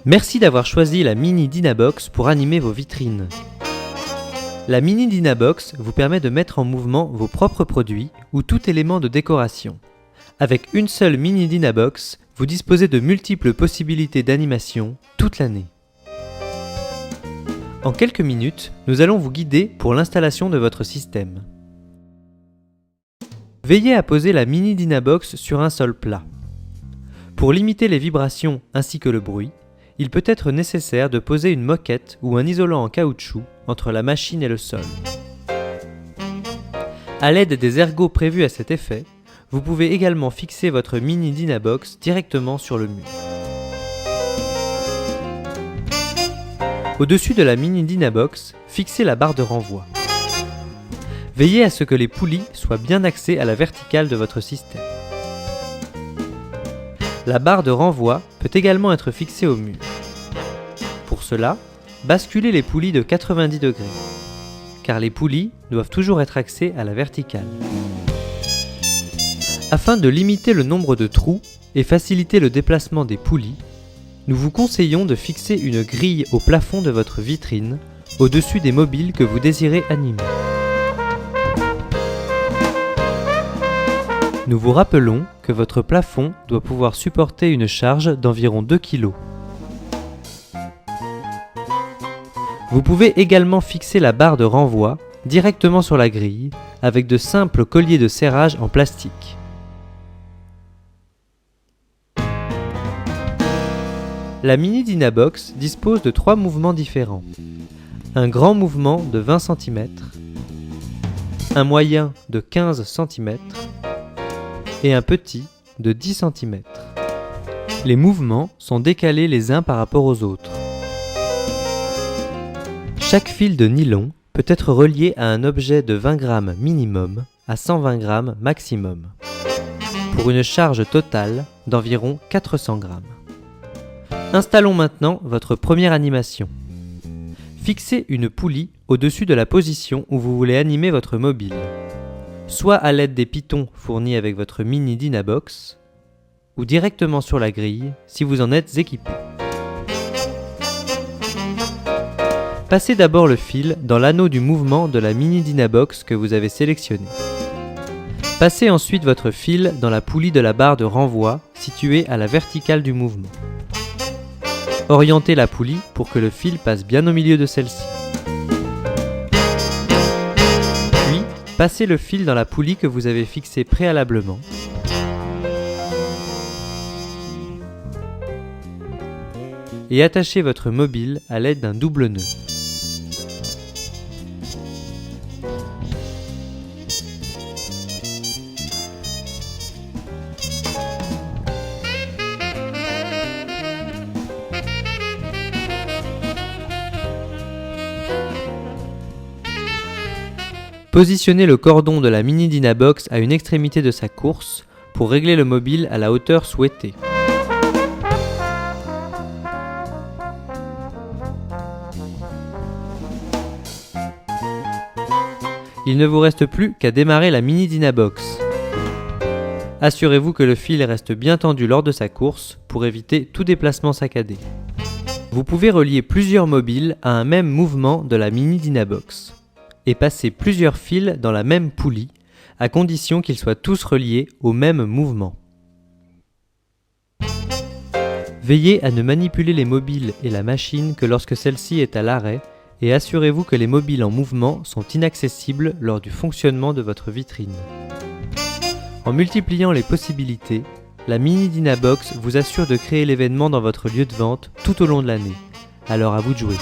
Merci d'avoir choisi la Mini Dynabox pour animer vos vitrines. La Mini Dynabox vous permet de mettre en mouvement vos propres produits ou tout élément de décoration. Avec une seule Mini Dynabox, vous disposez de multiples possibilités d'animation toute l'année. En quelques minutes, nous allons vous guider pour l'installation de votre système. Veillez à poser la Mini Dynabox sur un sol plat. Pour limiter les vibrations ainsi que le bruit, il peut être nécessaire de poser une moquette ou un isolant en caoutchouc entre la machine et le sol. À l'aide des ergots prévus à cet effet, vous pouvez également fixer votre Mini Dynabox directement sur le mur. Au-dessus de la Mini Dynabox, fixez la barre de renvoi. Veillez à ce que les poulies soient bien axées à la verticale de votre système. La barre de renvoi peut également être fixée au mur. Pour cela, basculez les poulies de 90 degrés, car les poulies doivent toujours être axées à la verticale. Afin de limiter le nombre de trous et faciliter le déplacement des poulies, nous vous conseillons de fixer une grille au plafond de votre vitrine, au-dessus des mobiles que vous désirez animer. Nous vous rappelons que votre plafond doit pouvoir supporter une charge d'environ 2 kg. Vous pouvez également fixer la barre de renvoi directement sur la grille avec de simples colliers de serrage en plastique. La Mini Dynabox dispose de 3 mouvements différents. Un grand mouvement de 20 cm, un moyen de 15 cm et un petit de 10 cm. Les mouvements sont décalés les uns par rapport aux autres. Chaque fil de nylon peut être relié à un objet de 20 g minimum à 120 g maximum, pour une charge totale d'environ 400 g. Installons maintenant votre première animation. Fixez une poulie au-dessus de la position où vous voulez animer votre mobile, soit à l'aide des pitons fournis avec votre Mini Dynabox, ou directement sur la grille si vous en êtes équipé. Passez d'abord le fil dans l'anneau du mouvement de la Mini Dynabox que vous avez sélectionné. Passez ensuite votre fil dans la poulie de la barre de renvoi située à la verticale du mouvement. Orientez la poulie pour que le fil passe bien au milieu de celle-ci. Puis, passez le fil dans la poulie que vous avez fixée préalablement. Et attachez votre mobile à l'aide d'un double nœud. Positionnez le cordon de la Mini Dynabox à une extrémité de sa course pour régler le mobile à la hauteur souhaitée. Il ne vous reste plus qu'à démarrer la Mini Dynabox. Assurez-vous que le fil reste bien tendu lors de sa course pour éviter tout déplacement saccadé. Vous pouvez relier plusieurs mobiles à un même mouvement de la Mini Dynabox et passer plusieurs fils dans la même poulie, à condition qu'ils soient tous reliés au même mouvement. Veillez à ne manipuler les mobiles et la machine que lorsque celle-ci est à l'arrêt et assurez-vous que les mobiles en mouvement sont inaccessibles lors du fonctionnement de votre vitrine. En multipliant les possibilités, la Mini Dynabox vous assure de créer l'événement dans votre lieu de vente tout au long de l'année. Alors à vous de jouer.